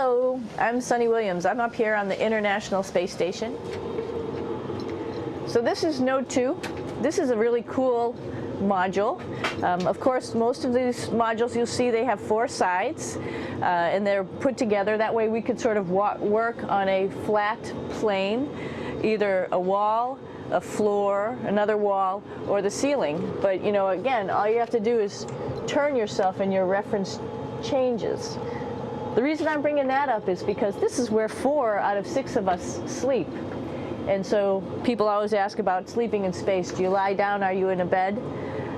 Hello, I'm Sunny Williams. I'm up here on the International Space Station. So this is Node 2. This is a really cool module. Of course, most of these modules you'll see they have 4 sides and they're put together. That way we could sort of work on a flat plane, either a wall, a floor, another wall, or the ceiling. But you know, again, all you have to do is turn yourself and your reference changes. The reason I'm bringing that up is because this is where 4 out of 6 of us sleep. And so people always ask about sleeping in space. Do you lie down? Are you in a bed?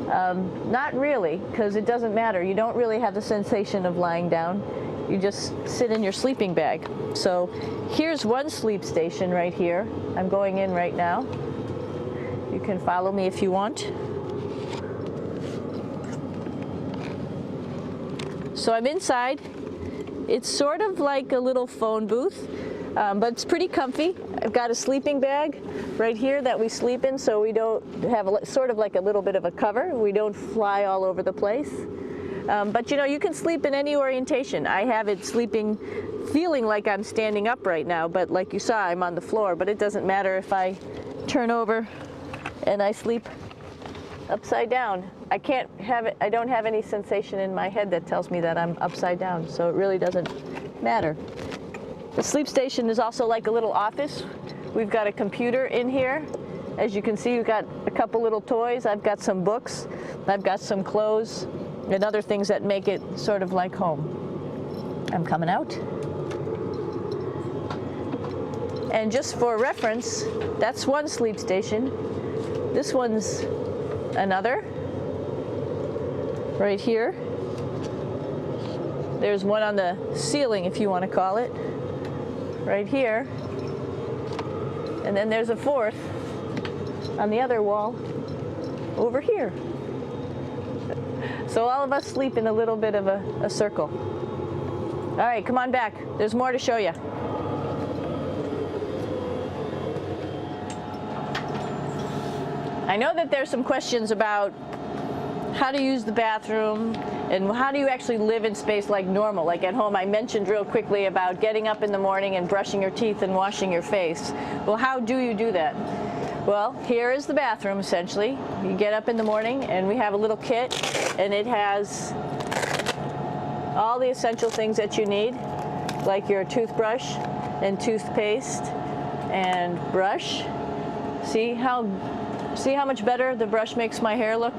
Not really, because it doesn't matter. You don't really have the sensation of lying down. You just sit in your sleeping bag. So here's one sleep station right here. I'm going in right now. You can follow me if you want. So I'm inside. It's sort of like a little phone booth, but it's pretty comfy. I've got a sleeping bag right here that we sleep in, so we don't have sort of like a little bit of a cover. We don't fly all over the place. But you know, you can sleep in any orientation. I have it sleeping, feeling like I'm standing up right now, but like you saw, I'm on the floor. But it doesn't matter if I turn over and I sleep upside down. I don't have any sensation in my head that tells me that I'm upside down, so it really doesn't matter. The sleep station is also like a little office. We've got a computer in here. As you can see, we've got a couple little toys. I've got some books. I've got some clothes and other things that make it sort of like home. I'm coming out. And just for reference, that's one sleep station. This one's another. Right here. There's one on the ceiling, if you want to call it. Right here. And then there's a 4th on the other wall over here. So all of us sleep in a little bit of a circle. All right, come on back. There's more to show you. I know that there's some questions about how to use the bathroom and how do you actually live in space like normal, like at home. I mentioned real quickly about getting up in the morning and brushing your teeth and washing your face. Well, how do you do that? Well, here is the bathroom essentially. You get up in the morning and we have a little kit and it has all the essential things that you need, like your toothbrush and toothpaste and brush. See how much better the brush makes my hair look?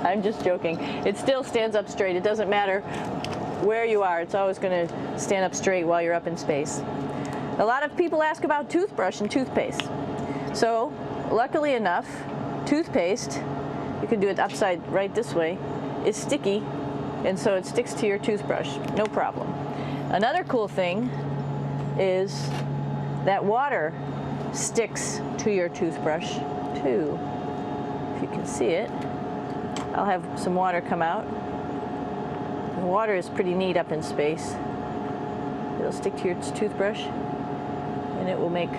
I'm just joking. It still stands up straight. It doesn't matter where you are. It's always going to stand up straight while you're up in space. A lot of people ask about toothbrush and toothpaste. So, luckily enough, toothpaste, you can do it upside right this way, is sticky, and so it sticks to your toothbrush. No problem. Another cool thing is that water sticks to your toothbrush too. If you can see it, I'll have some water come out. The water is pretty neat up in space. It'll stick to your toothbrush and it will make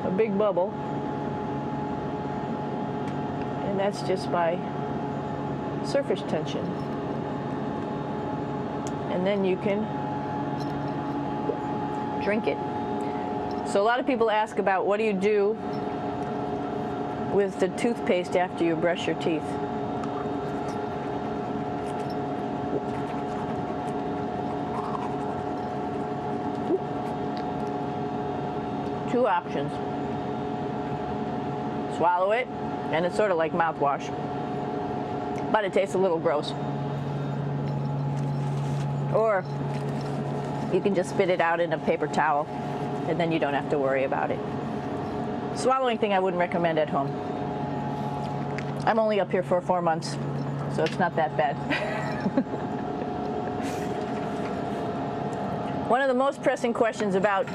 a big bubble. And that's just by surface tension. And then you can drink it. So a lot of people ask about what do you do with the toothpaste after you brush your teeth. Two options. Swallow it, and it's sort of like mouthwash, but it tastes a little gross. Or you can just spit it out in a paper towel, and then you don't have to worry about it. Swallowing thing I wouldn't recommend at home. I'm only up here for 4 months, so it's not that bad. One of the most pressing questions about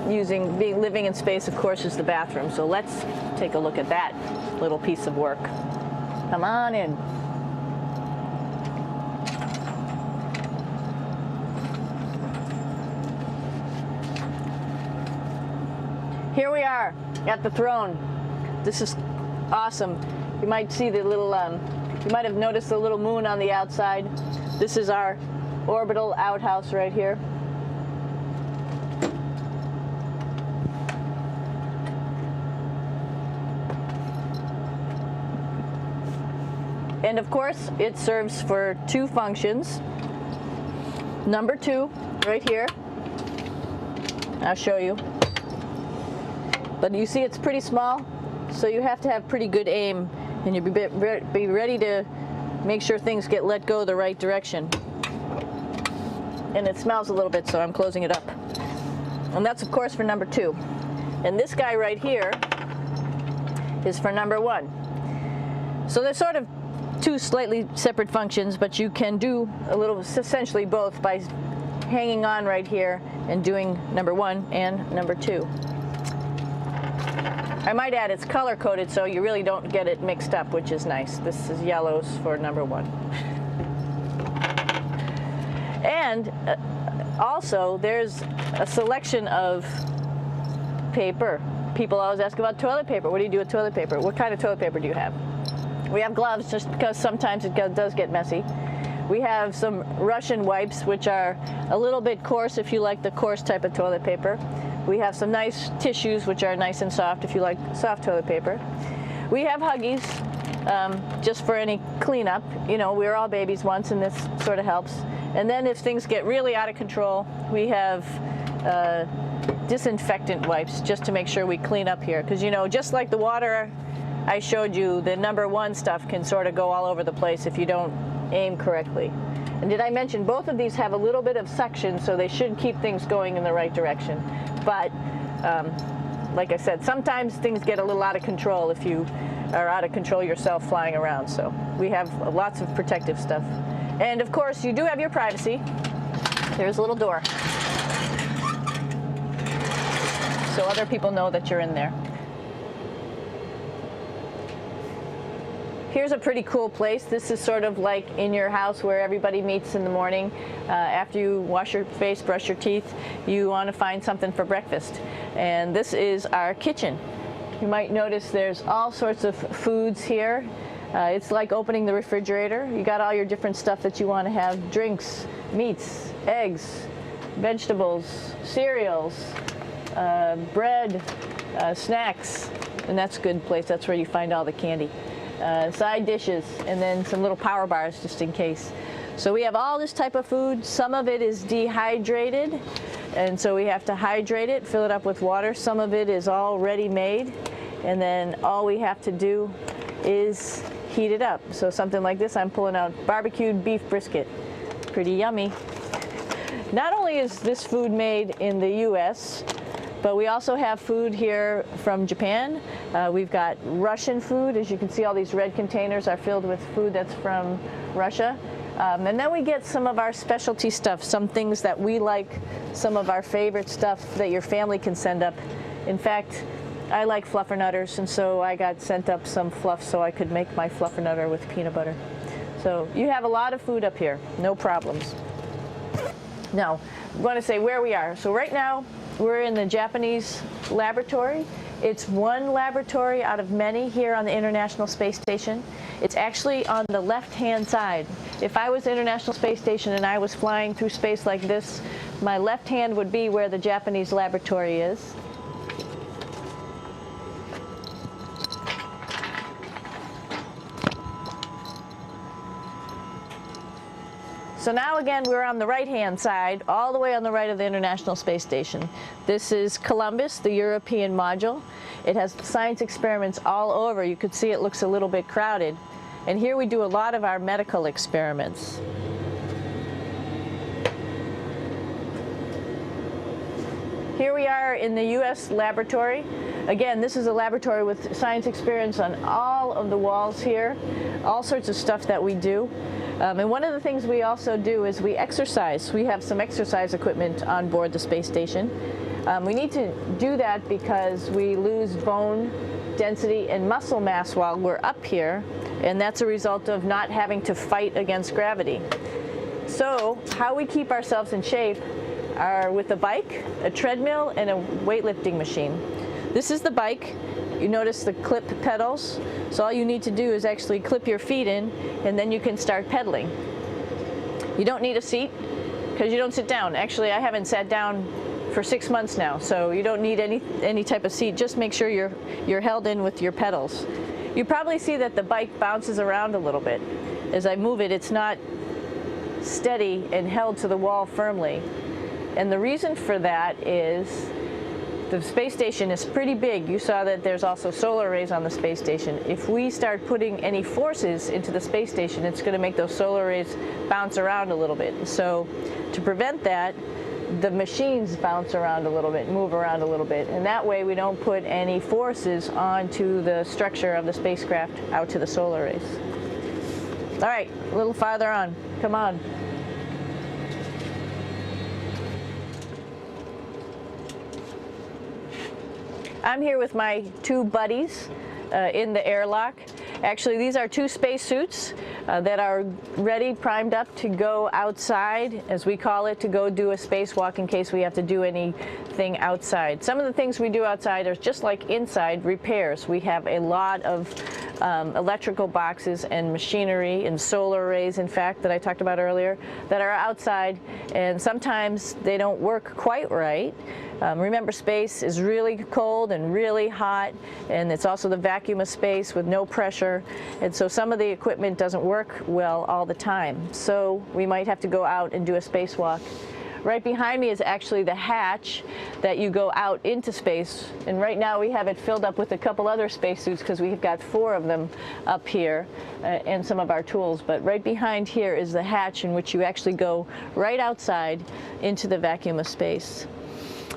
living in space, of course, is the bathroom. So let's take a look at that little piece of work. Come on in. Here we are at the throne. This is awesome. You might see the little You might have noticed the little moon on the outside. This is our orbital outhouse right here. And of course, it serves for two functions. Number two, right here. I'll show you. But you see it's pretty small, so you have to have pretty good aim, and you'll be ready to make sure things get let go the right direction. And it smells a little bit, so I'm closing it up. And that's of course for number two. And this guy right here is for number one. So they're sort of two slightly separate functions, but you can do a little, essentially both, by hanging on right here and doing number one and number two. I might add it's color coded, so you really don't get it mixed up, which is nice. This is yellows for number one. And also there's a selection of paper. People always ask about toilet paper. What do you do with toilet paper? What kind of toilet paper do you have? We have gloves, just because sometimes it does get messy. We have some Russian wipes, which are a little bit coarse if you like the coarse type of toilet paper. We have some nice tissues, which are nice and soft if you like soft toilet paper. We have Huggies, just for any cleanup. You know, we were all babies once, and this sort of helps. And then if things get really out of control, we have disinfectant wipes, just to make sure we clean up here. Because, you know, just like the water I showed you, the number one stuff can sort of go all over the place if you don't aim correctly. And did I mention both of these have a little bit of suction, so they should keep things going in the right direction. But like I said, sometimes things get a little out of control if you are out of control yourself flying around. So we have lots of protective stuff. And of course, you do have your privacy. There's a little door, so other people know that you're in there. Here's a pretty cool place. This is sort of like in your house where everybody meets in the morning. After you wash your face, brush your teeth, you want to find something for breakfast. And this is our kitchen. You might notice there's all sorts of foods here. It's like opening the refrigerator. You got all your different stuff that you want to have: drinks, meats, eggs, vegetables, cereals, bread, snacks. And that's a good place. That's where you find all the candy. Side dishes, and then some little power bars just in case. So we have all this type of food. Some of it is dehydrated, and so we have to hydrate it, fill it up with water. Some of it is already made, and then all we have to do is heat it up. So something like this, I'm pulling out barbecued beef brisket. Pretty yummy. Not only is this food made in the US, but we also have food here from Japan. We've got Russian food. As you can see, all these red containers are filled with food that's from Russia. And then we get some of our specialty stuff, some things that we like, some of our favorite stuff that your family can send up. In fact, I like fluffernutters, and so I got sent up some fluff so I could make my fluffernutter with peanut butter. So you have a lot of food up here, no problems. Now, I want to say where we are. So right now, we're in the Japanese laboratory. It's one laboratory out of many here on the International Space Station. It's actually on the left-hand side. If I was International Space Station and I was flying through space like this, my left hand would be where the Japanese laboratory is. So now again, we're on the right-hand side, all the way on the right of the International Space Station. This is Columbus, the European module. It has science experiments all over. You could see it looks a little bit crowded. And here we do a lot of our medical experiments. Here we are in the U.S. laboratory. Again, this is a laboratory with science experiments on all of the walls here, all sorts of stuff that we do. And one of the things we also do is we exercise. We have some exercise equipment on board the space station. We need to do that because we lose bone density and muscle mass while we're up here, and that's a result of not having to fight against gravity. So how we keep ourselves in shape are with a bike, a treadmill, and a weightlifting machine. This is the bike. You notice the clip pedals? So all you need to do is actually clip your feet in, and then you can start pedaling. You don't need a seat because you don't sit down. Actually, I haven't sat down for 6 months now, so you don't need any type of seat. Just make sure you're held in with your pedals. You probably see that the bike bounces around a little bit. As I move it, it's not steady and held to the wall firmly. And the reason for that is the space station is pretty big. You saw that there's also solar arrays on the space station. If we start putting any forces into the space station, it's going to make those solar arrays bounce around a little bit. So to prevent that, the machines bounce around a little bit, move around a little bit, and that way we don't put any forces onto the structure of the spacecraft out to the solar arrays. All right, a little farther on. Come on. I'm here with my two buddies in the airlock. Actually, these are two spacesuits that are ready, primed up to go outside, as we call it, to go do a spacewalk in case we have to do anything outside. Some of the things we do outside are just like inside, repairs. We have a lot of electrical boxes and machinery and solar arrays, in fact, that I talked about earlier, that are outside, and sometimes they don't work quite right. Remember, space is really cold and really hot, and it's also the vacuum of space with no pressure, and so some of the equipment doesn't work well all the time. So we might have to go out and do a spacewalk. Right behind me is actually the hatch that you go out into space, and right now we have it filled up with a couple other spacesuits because we've got 4 of them up here and some of our tools. But right behind here is the hatch in which you actually go right outside into the vacuum of space.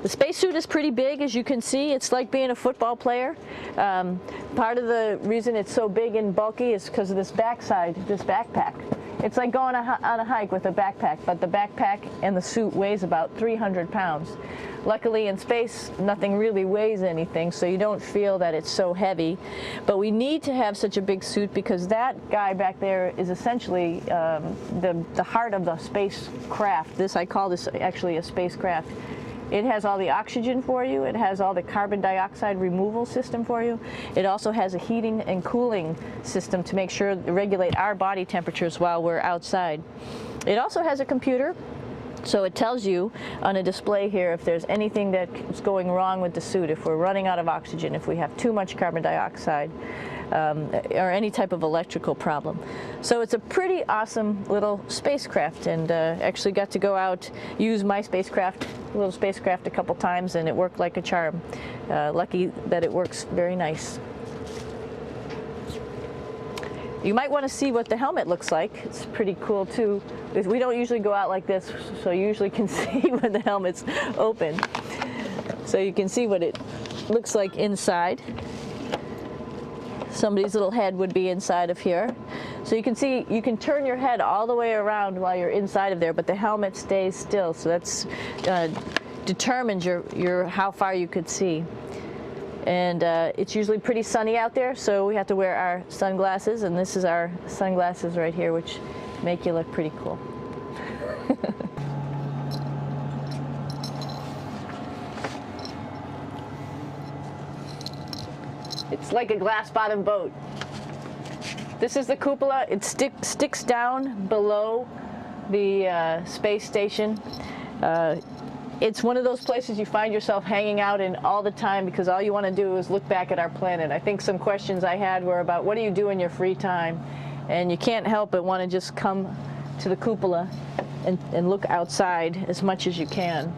The spacesuit is pretty big, as you can see. It's like being a football player. Part of the reason it's so big and bulky is because of this backside, this backpack. It's like going on a hike with a backpack, but the backpack and the suit weighs about 300 pounds. Luckily in space, nothing really weighs anything, so you don't feel that it's so heavy. But we need to have such a big suit because that guy back there is essentially the heart of the spacecraft. I call this actually a spacecraft. It has all the oxygen for you. It has all the carbon dioxide removal system for you. It also has a heating and cooling system to make sure to regulate our body temperatures while we're outside. It also has a computer, so it tells you on a display here if there's anything that's going wrong with the suit, if we're running out of oxygen, if we have too much carbon dioxide, or any type of electrical problem. So it's a pretty awesome little spacecraft, and actually got to go out, use my little spacecraft a couple times, and it worked like a charm. Lucky that it works very nice. You might want to see what the helmet looks like. It's pretty cool too. We don't usually go out like this, so you usually can see when the helmet's open. So you can see what it looks like inside. Somebody's little head would be inside of here. So you can see, you can turn your head all the way around while you're inside of there, but the helmet stays still. So that's determines how far you could see. And it's usually pretty sunny out there, so we have to wear our sunglasses, and this is our sunglasses right here, which make you look pretty cool. It's like a glass-bottom boat. This is the cupola. It sticks down below the space station. It's one of those places you find yourself hanging out in all the time because all you want to do is look back at our planet. I think some questions I had were about what do you do in your free time? And you can't help but want to just come to the cupola and look outside as much as you can.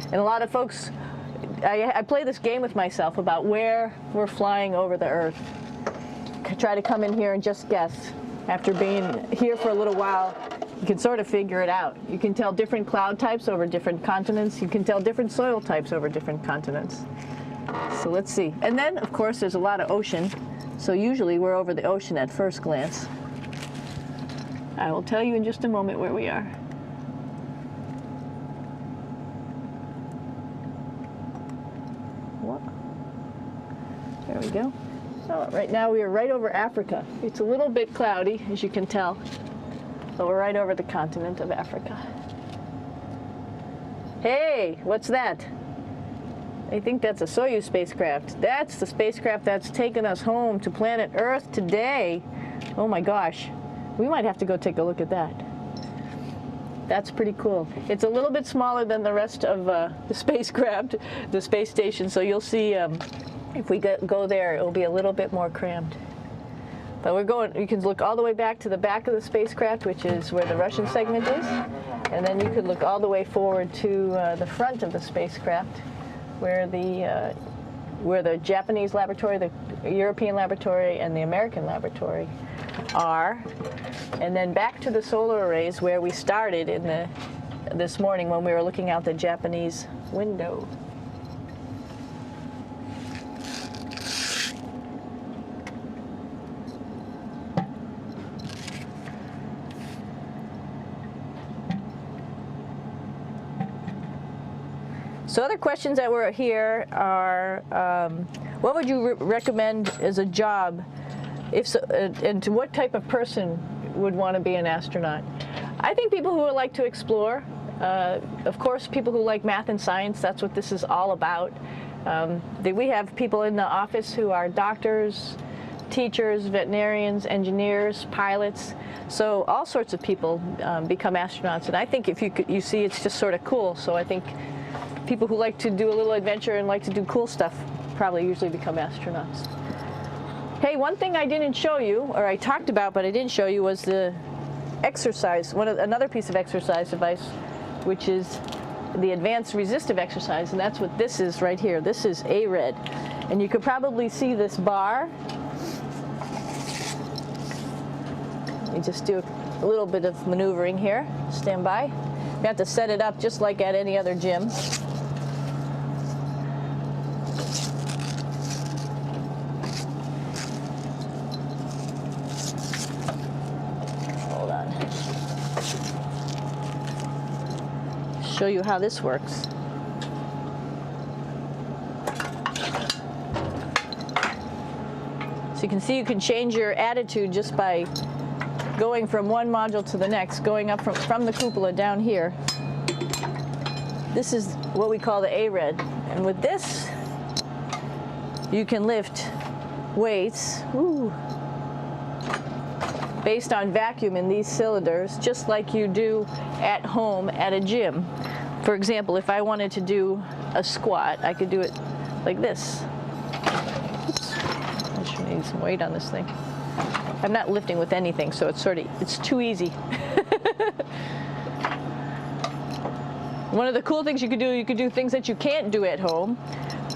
And a lot of folks, I play this game with myself about where we're flying over the Earth. Try to come in here and just guess. After being here for a little while, you can sort of figure it out. You can tell different cloud types over different continents. You can tell different soil types over different continents. So let's see. And then, of course, there's a lot of ocean. So usually we're over the ocean at first glance. I will tell you in just a moment where we are. There we go. So right now we are right over Africa. It's a little bit cloudy, as you can tell, but we're right over the continent of Africa. Hey, what's that? I think that's a Soyuz spacecraft. That's the spacecraft that's taken us home to planet Earth today. Oh my gosh. We might have to go take a look at that. That's pretty cool. It's a little bit smaller than the rest of the spacecraft, the space station, so you'll see if we go there, it'll be a little bit more crammed. But we're going, you can look all the way back to the back of the spacecraft, which is where the Russian segment is, and then you could look all the way forward to the front of the spacecraft, where the Japanese laboratory, the European laboratory, and the American laboratory are, and then back to the solar arrays where we started in this morning when we were looking out the Japanese window. So other questions that were here are, what would you recommend as a job, and to what type of person would want to be an astronaut? I think people who would like to explore, of course people who like math and science, that's what this is all about. We have people in the office who are doctors, teachers, veterinarians, engineers, pilots, so all sorts of people become astronauts, and I think if you see it's just sort of cool, so I think people who like to do a little adventure and like to do cool stuff probably usually become astronauts. Hey, one thing I didn't show you, or I talked about but I didn't show you, was the exercise, another piece of exercise device, which is the advanced resistive exercise, and that's what this is right here. This is ARED, and you could probably see this bar. Let me just do a little bit of maneuvering here. Stand by. You have to set it up just like at any other gym. Show you how this works. So you can see you can change your attitude just by going from one module to the next, going up from the cupola down here. This is what we call the ARED, and with this you can lift weights based on vacuum in these cylinders, just like you do at home at a gym. For example, if I wanted to do a squat, I could do it like this. Oops. I should need some weight on this thing. I'm not lifting with anything, so it's too easy. One of the cool things you could do things that you can't do at home.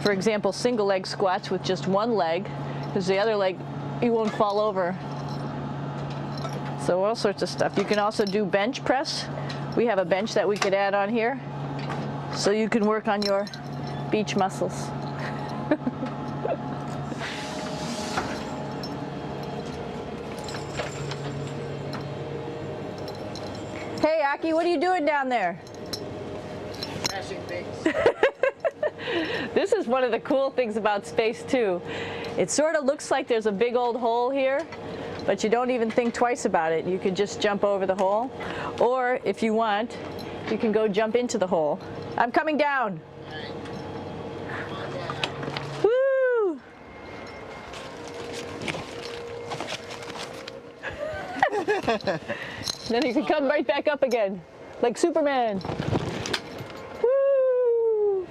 For example, single leg squats with just one leg, because the other leg, you won't fall over. So all sorts of stuff. You can also do bench press. We have a bench that we could add on here, so you can work on your beach muscles. Hey, Aki, what are you doing down there? Crashing things. This is one of the cool things about space, too. It sort of looks like there's a big old hole here, but you don't even think twice about it. You could just jump over the hole, or if you want, you can go jump into the hole. I'm coming down. Woo! Then you can come right back up again, like Superman. Woo!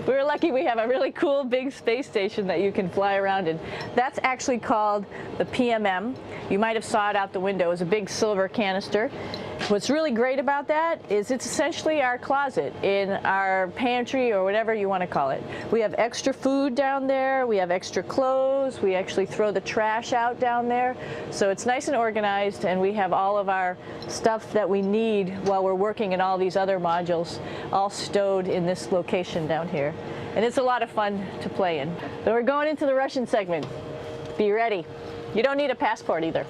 We're lucky we have a really cool big space station that you can fly around in. That's actually called the PMM. You might have saw it out the window. It's a big silver canister. What's really great about that is it's essentially our closet in our pantry, or whatever you want to call it. We have extra food down there, we have extra clothes, we actually throw the trash out down there. So it's nice and organized, and we have all of our stuff that we need while we're working in all these other modules all stowed in this location down here. And it's a lot of fun to play in. So we're going into the Russian segment. Be ready. You don't need a passport either.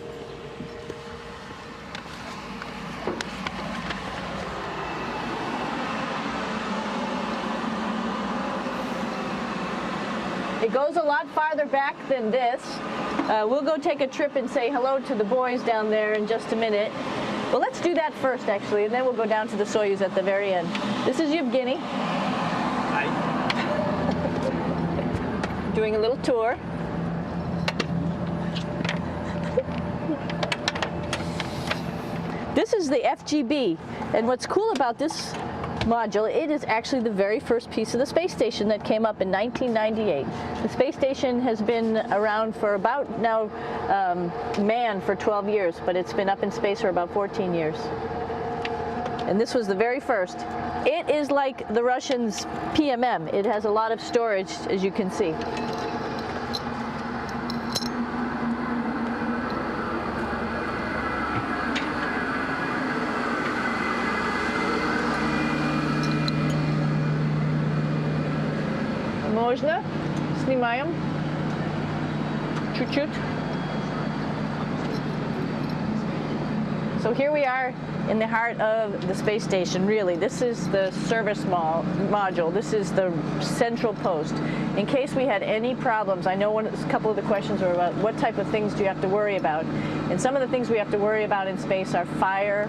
It goes a lot farther back than this. We'll go take a trip and say hello to the boys down there in just a minute. Well, let's do that first, actually, and then we'll go down to the Soyuz at the very end. This is Yevgeny. Hi. Doing a little tour. This is the FGB, and what's cool about this module, it is actually the very first piece of the space station that came up in 1998. The space station has been around for about now manned for 12 years, but it's been up in space for about 14 years. And this was the very first. It is like the Russians' PMM. It has a lot of storage, as you can see. Можно? Снимаем. Чуть-чуть. So here we are in the heart of the space station, really. This is the service module. This is the central post. In case we had any problems, I know a couple of the questions were about what type of things do you have to worry about. And some of the things we have to worry about in space are fire.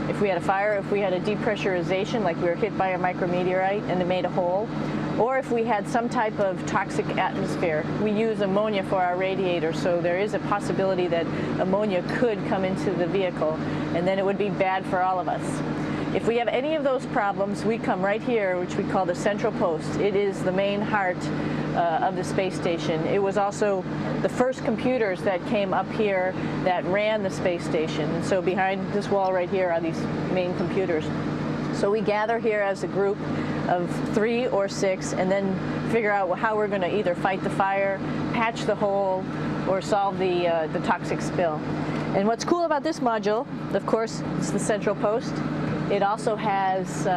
If we had a fire, if we had a depressurization, like we were hit by a micrometeorite and it made a hole, or if we had some type of toxic atmosphere. We use ammonia for our radiator, so there is a possibility that ammonia could come into the vehicle, and then it would be bad for all of us. If we have any of those problems, we come right here, which we call the central post. It is the main heart of the space station. It was also the first computers that came up here that ran the space station. And so behind this wall right here are these main computers. So we gather here as a group of 3 or 6 and then figure out how we're going to either fight the fire, patch the hole, or solve the toxic spill. And what's cool about this module, of course, it's the central post. It also has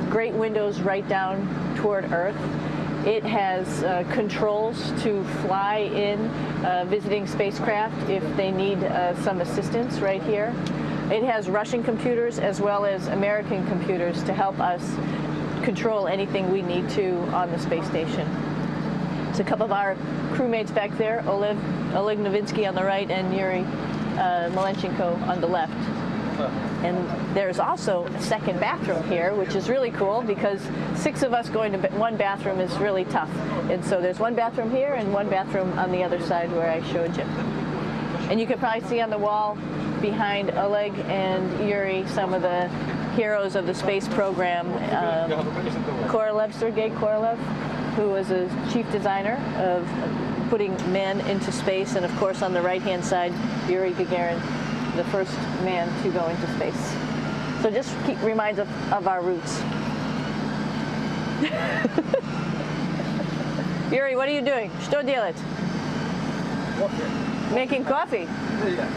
great windows right down toward Earth. It has controls to fly in visiting spacecraft if they need some assistance right here. It has Russian computers as well as American computers to help us control anything we need to on the space station. It's a couple of our crewmates back there, Oleg Novinsky on the right and Yuri Malenchenko on the left. And there's also a second bathroom here, which is really cool because 6 of us going to one bathroom is really tough. And so there's one bathroom here and one bathroom on the other side where I showed you. And you can probably see on the wall behind Oleg and Yuri some of the heroes of the space program. Korolev, Sergei Korolev, who was a chief designer of putting men into space, and of course on the right-hand side, Yuri Gagarin, the first man to go into space. So just reminds us of our roots. Yuri, what are you doing? Что делать? Coffee. Making coffee? Yeah.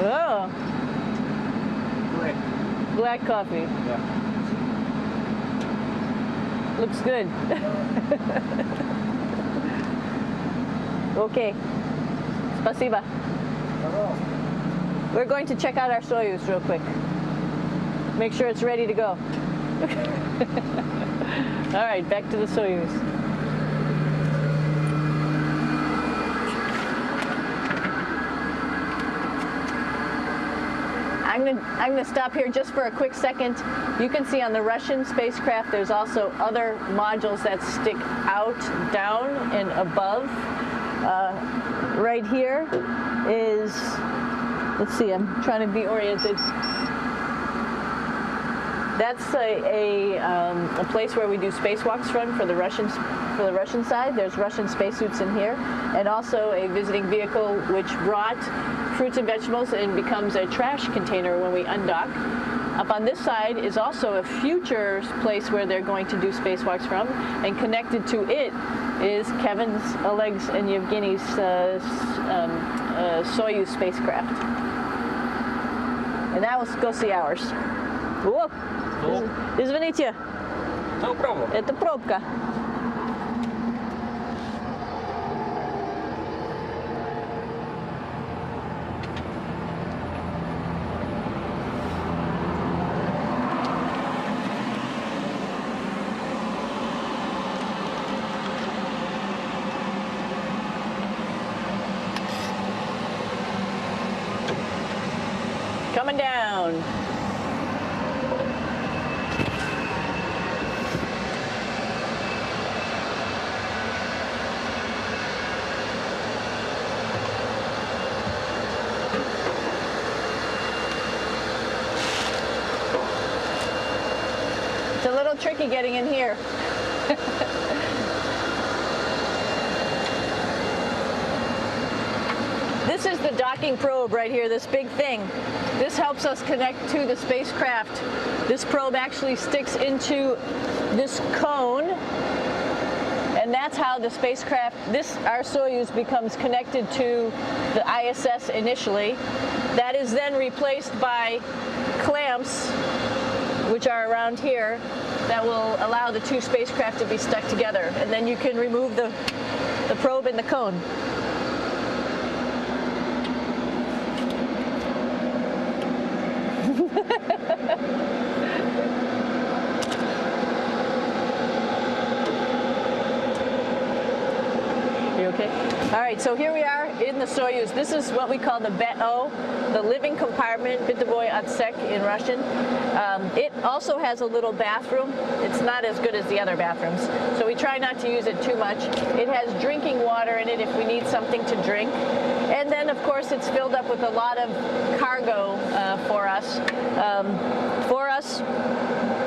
Oh. Black coffee. Yeah. Looks good. Okay. Спасибо. We're going to check out our Soyuz real quick. Make sure it's ready to go. All right, back to the Soyuz. I'm gonna stop here just for a quick second. You can see on the Russian spacecraft there's also other modules that stick out, down, and above. Right here is, let's see, I'm trying to be oriented. That's a place where we do spacewalks from for the Russian side. There's Russian spacesuits in here, and also a visiting vehicle which brought fruits and vegetables and becomes a trash container when we undock. Up on this side is also a future place where they're going to do spacewalks from, and connected to it is Kevin's, Oleg's, and Yevgeny's Soyuz spacecraft. And now let's go see ours. Whoa. Извините. No problem. Это пробка. Coming down. down. It's a little tricky getting in here. This is the docking probe right here, this big thing. This helps us connect to the spacecraft. This probe actually sticks into this cone, and that's how the spacecraft, our Soyuz, becomes connected to the ISS initially. That is then replaced by clamps, which are around here, that will allow the two spacecraft to be stuck together. And then you can remove the probe and the cone. You okay? All right, so here we are in the Soyuz. This is what we call the BEO, the living compartment, Bitovoy Otsek in Russian. It also has a little bathroom. It's not as good as the other bathrooms, so we try not to use it too much. It has drinking water in it if we need something to drink. And then, of course, it's filled up with a lot of cargo for us.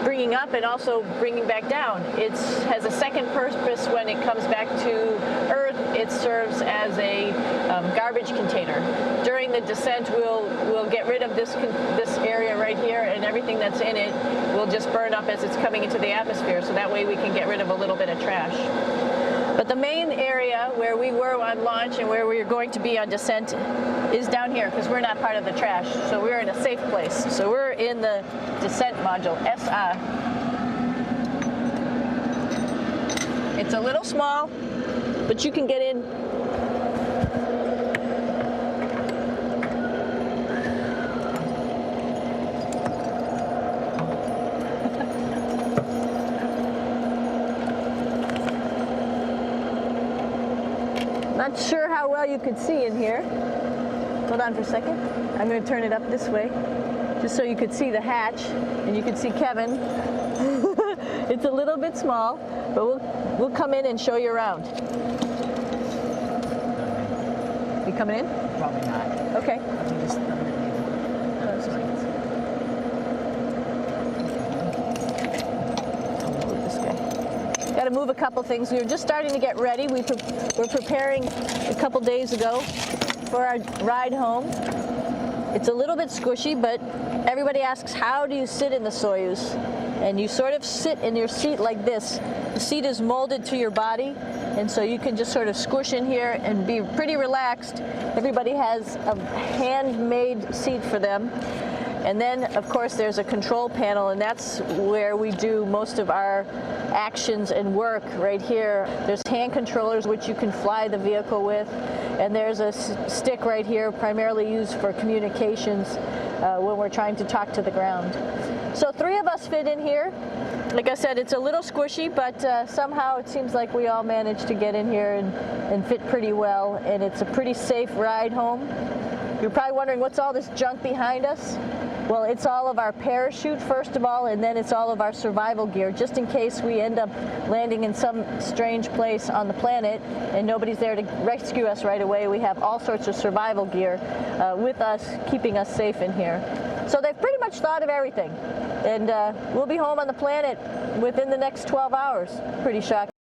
Bringing up and also bringing back down. It has a second purpose when it comes back to Earth. It serves as a garbage container. During the descent, we'll get rid of this area right here, and everything that's in it will just burn up as it's coming into the atmosphere. So that way we can get rid of a little bit of trash. But the main area where we were on launch and where we're going to be on descent is down here, because we're not part of the trash. So we're in a safe place. So we're in the descent module, SA. It's a little small, but you can get in. Not sure how well you could see in here. Hold on for a second. I'm going to turn it up this way, just so you could see the hatch and you could see Kevin. It's a little bit small, but we'll come in and show you around. You coming in? Probably not. Okay. Got to move a couple things. We were just starting to get ready. We're preparing a couple days ago for our ride home. It's a little bit squishy, but everybody asks, how do you sit in the Soyuz? And you sort of sit in your seat like this. The seat is molded to your body, and so you can just sort of squish in here and be pretty relaxed. Everybody has a handmade seat for them. And then, of course, there's a control panel, and that's where we do most of our actions and work right here. There's hand controllers, which you can fly the vehicle with, and there's a stick right here, primarily used for communications when we're trying to talk to the ground. So 3 of us fit in here. Like I said, it's a little squishy, but somehow it seems like we all managed to get in here and fit pretty well, and it's a pretty safe ride home. You're probably wondering, what's all this junk behind us? Well, it's all of our parachute, first of all, and then it's all of our survival gear, just in case we end up landing in some strange place on the planet and nobody's there to rescue us right away. We have all sorts of survival gear with us, keeping us safe in here. So they've pretty much thought of everything. And we'll be home on the planet within the next 12 hours. Pretty shocking.